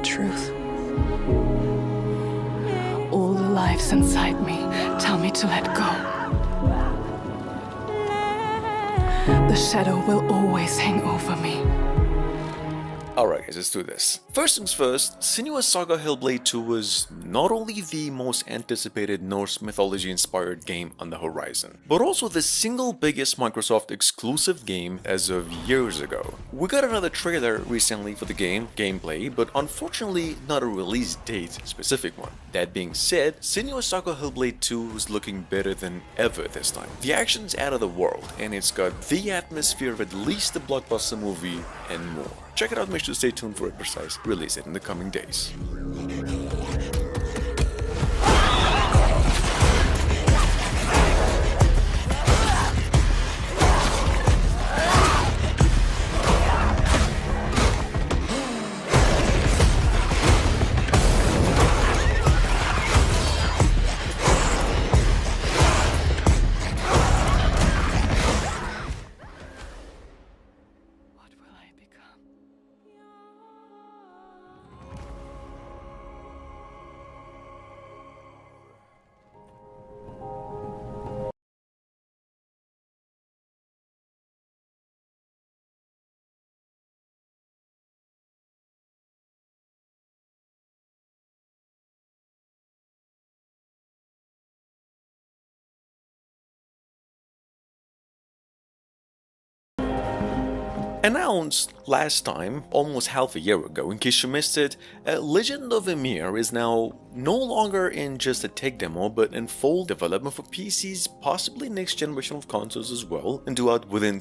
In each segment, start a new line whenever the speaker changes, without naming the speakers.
truth. All the lives inside me tell me to let go. The shadow will always hang over me.
Alright guys, let's do this. First things first, Senua's Saga Hellblade 2 was not only the most anticipated Norse mythology inspired game on the horizon, but also the single biggest Microsoft exclusive game as of years ago. We got another trailer recently for the game, gameplay, but unfortunately not a release date specific one. That being said, Senua's Saga Hellblade 2 is looking better than ever this time. The action's out of the world, and it's got the atmosphere of at least a blockbuster movie and more. Check it out, make sure to stay tuned for a precise release date in the coming days.
What will I become?
Announced last time, almost half a year ago, in case you missed it, Legend of Ymir is now no longer in just a tech demo, but in full development for PCs, possibly next generation of consoles as well, and due out within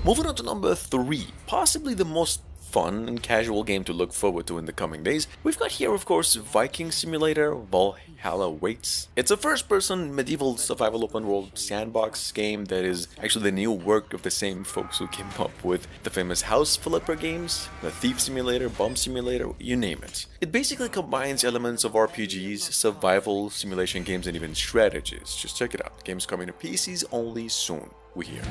Moving on to number 3, possibly the most fun and casual game to look forward to in the coming days, we've got here, of course, Viking Simulator Valhalla Waits. It's a first-person medieval survival open-world sandbox game that is actually the new work of the same folks who came up with the famous House Flipper games, the Thief Simulator, Bomb Simulator, you name it. It basically combines elements of RPGs, survival, simulation games, and even strategies. Just check it out. The game's coming to PCs only soon, we hear.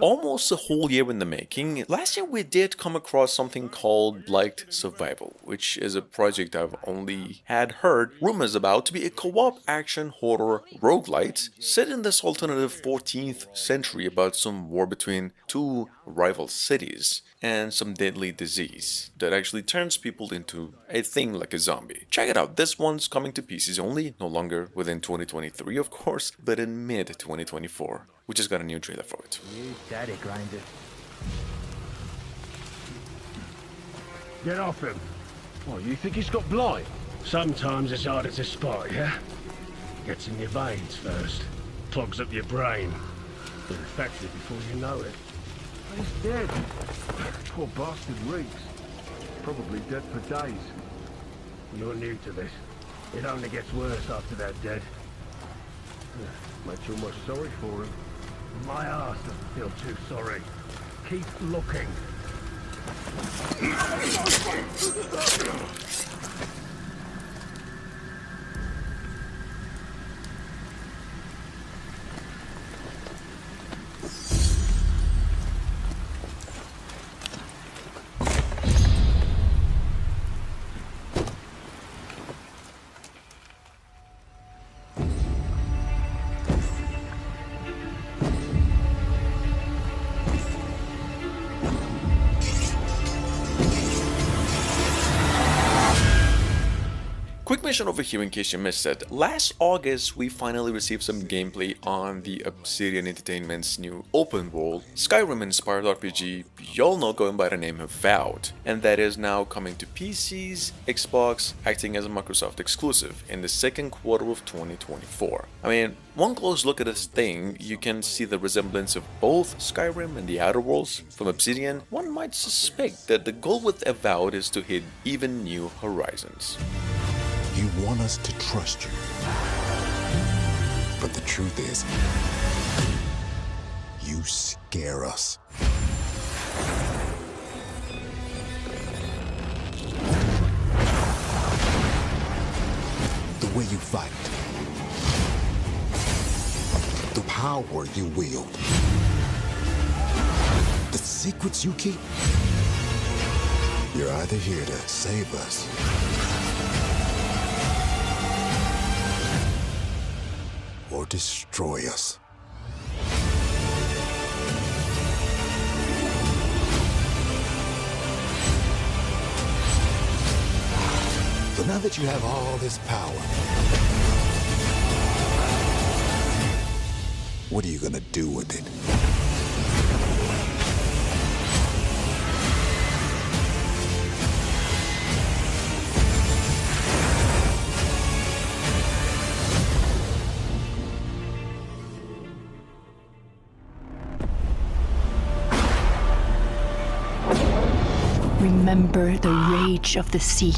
Almost a whole year in the making, last year we did come across something called Blight Survival, which is a project I've only had heard rumors about to be a co-op action horror roguelite set in this alternative 14th century about some war between two rival cities and some deadly disease that actually turns people into a thing like a zombie. Check it out, this one's coming to PCs only, no longer within 2023 of course, but in mid-2024. We just got a new trailer for it.
You daddy grinder.
Get off him. What, you think he's got blight? Sometimes it's harder to spot, yeah? Gets in your veins first. Clogs up your brain. You're infected before you know it. He's dead. Poor bastard reeks. Probably dead for days. You're new to this. It only gets worse after they're dead. Makes you almost sorry for him. My ass doesn't feel too sorry. Keep looking.
Quick mention over here in case you missed it. Last August, we finally received some gameplay on the Obsidian Entertainment's new open world, Skyrim-inspired RPG y'all know going by the name of Avowed, and that is now coming to PCs, Xbox, acting as a Microsoft exclusive in the second quarter of 2024. I mean, one close look at this thing, you can see the resemblance of both Skyrim and the Outer Worlds from Obsidian. One might suspect that the goal with Avowed is to hit even new horizons.
You want us to trust you. But the truth is, you scare us. The way you fight. The power you wield. The secrets you keep. You're either here to save us or destroy us. So now that you have all this power, what are you gonna do with it?
Remember the rage of the sea.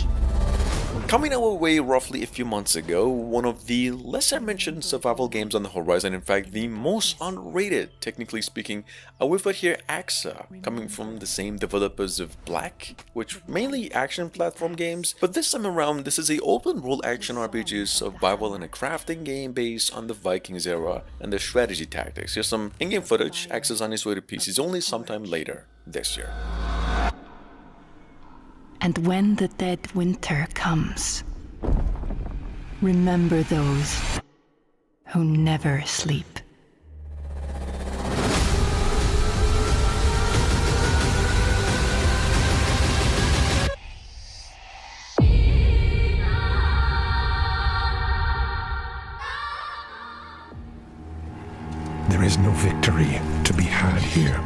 Coming our way roughly a few months ago, one of the lesser mentioned survival games on the horizon, in fact the most underrated technically speaking, we've got here AXA, coming from the same developers of Black, which mainly action platform games, but this time around this is a open world action RPG survival and a crafting game based on the Vikings era and the strategy tactics. Here's some in-game footage. AXA's on its way to PCs only sometime later this year.
And when the dead winter comes, remember those who never sleep.
is no victory to be had here.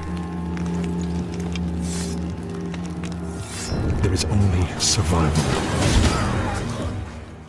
There is only survival.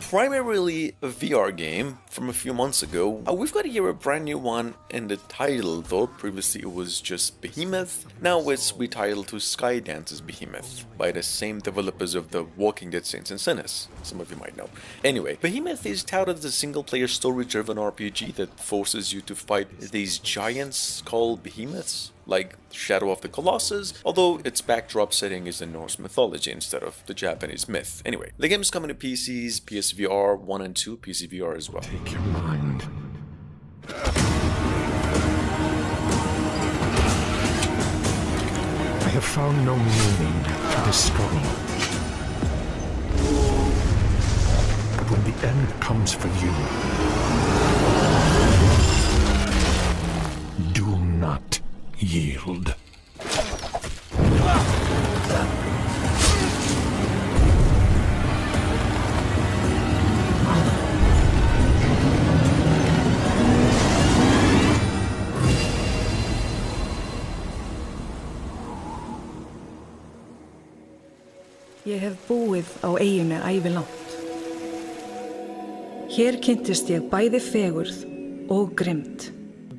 Primarily a VR game from a few months ago, we've got here a brand new one in the title though. Previously it was just Behemoth, now it's retitled to Skydance's Behemoth by the same developers of the Walking Dead Saints and Sinners, some of you might know. Anyway, Behemoth is touted as a single-player story-driven RPG that forces you to fight these giants called behemoths, like Shadow of the Colossus, although its backdrop setting is in Norse mythology instead of the Japanese myth. Anyway, the game is coming to PCs, PSVR 1 and 2, PCVR as well.
Take your mind. I have found no meaning to this struggle. But when the end comes for you, do not yield.
Ég hef búið á eyjunni ævilangt. Hér kynntist ég bæði fegurð og grimmd.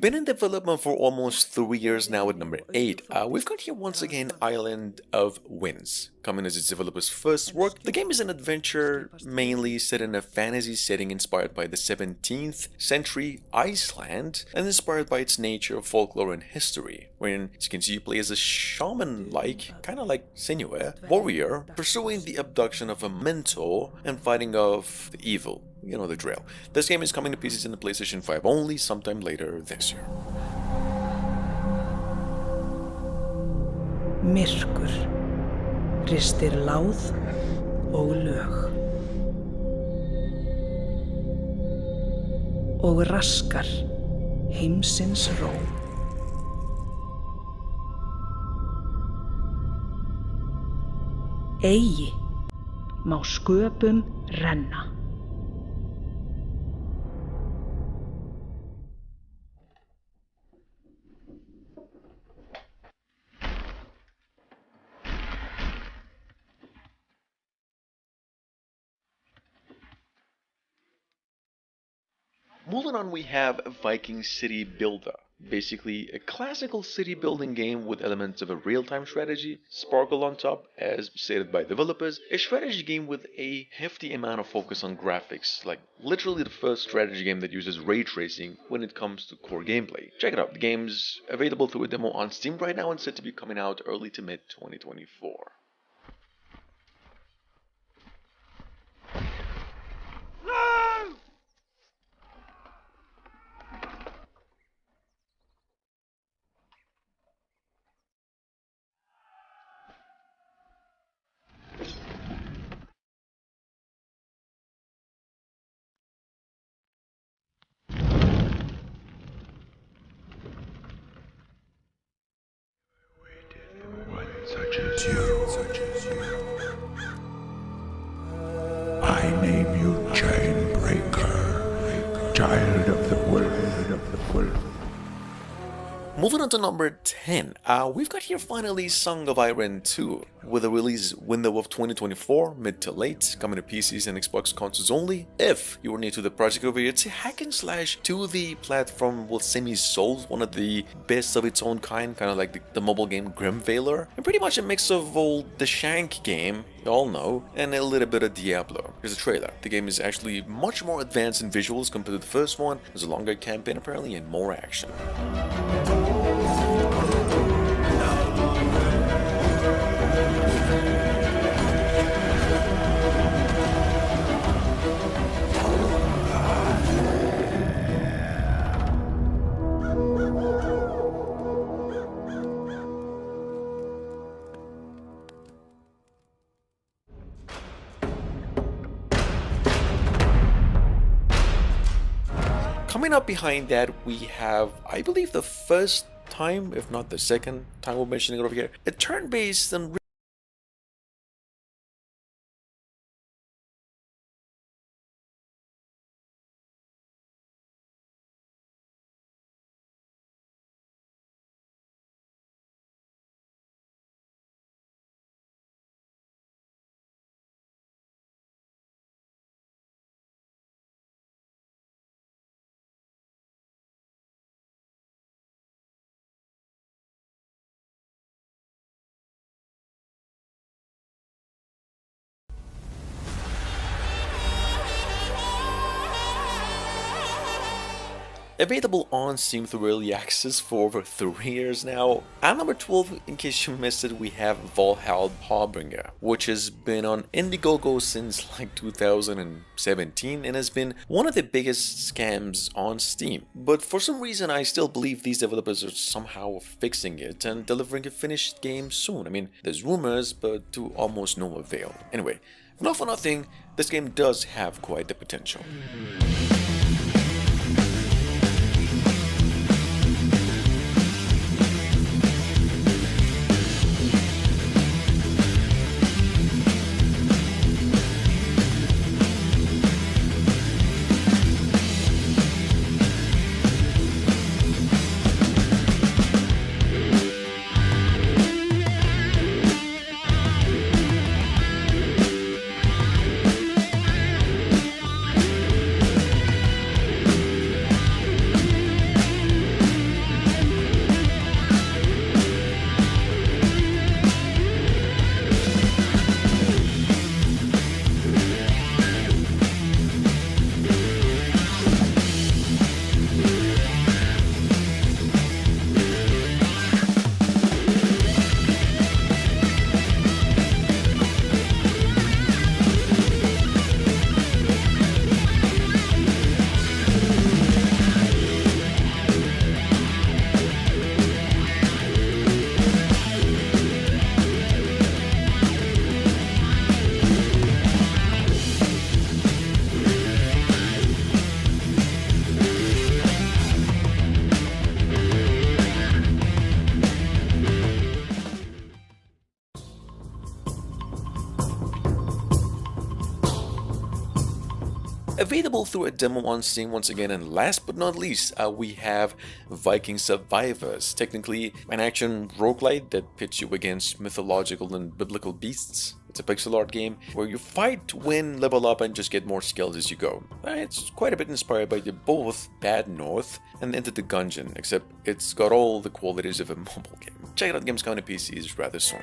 Been in development for almost 3 years now at number 8. We've got here once again Island of Winds. Coming as its developer's first work, the game is an adventure mainly set in a fantasy setting inspired by the 17th century Iceland and inspired by its nature, folklore and history, wherein, as you can see, you play as a shaman-like, kind of like Senua, warrior, pursuing the abduction of a mentor and fighting off the evil. You know the drill. This game is coming to PCs in the PlayStation 5 only sometime later this year.
Myrkur ristir láð og lög og raskar heimsins ró. Eigi má sköpum renna.
Moving on, we have Viking City Builder. Basically, a classical city building game with elements of a real-time strategy, sparkle on top, as stated by developers, a strategy game with a hefty amount of focus on graphics, like literally the first strategy game that uses ray tracing when it comes to core gameplay. Check it out, the game's available through a demo on Steam right now and set to be coming out early to mid 2024.
Such as you. I name you Chainbreaker, child of the wolf.
Moving on to number 10, we've got here finally Song of Iron 2, with a release window of 2024, mid to late, coming to PCs and Xbox consoles only. If you were new to the project over here, it's a hack and slash to the platform with semi-souls, one of the best of its own kind of like the mobile game Grim Valor, and pretty much a mix of old the Shank game, you all know, and a little bit of Diablo. Here's a trailer. The game is actually much more advanced in visuals compared to the first one. There's a longer campaign apparently and more action. Coming up behind that, we have, I believe, the first time, if not the second time we're mentioning it over here, a turn-based and Available on Steam through early access for over 3 years now. At number 12, in case you missed it, we have Valhalla Harbinger, which has been on Indiegogo since like 2017 and has been one of the biggest scams on Steam. But for some reason I still believe these developers are somehow fixing it and delivering a finished game soon. I mean, there's rumors, but to almost no avail. Anyway, not for nothing, this game does have quite the potential. Available through a demo on Steam once again, and last but not least, we have Viking Survivors, technically an action roguelite that pits you against mythological and biblical beasts. It's a pixel art game where you fight, win, level up, and just get more skills as you go. It's quite a bit inspired by both Bad North and Enter the Gungeon, except it's got all the qualities of a mobile game. Check it out, Gamescom on PCs rather soon.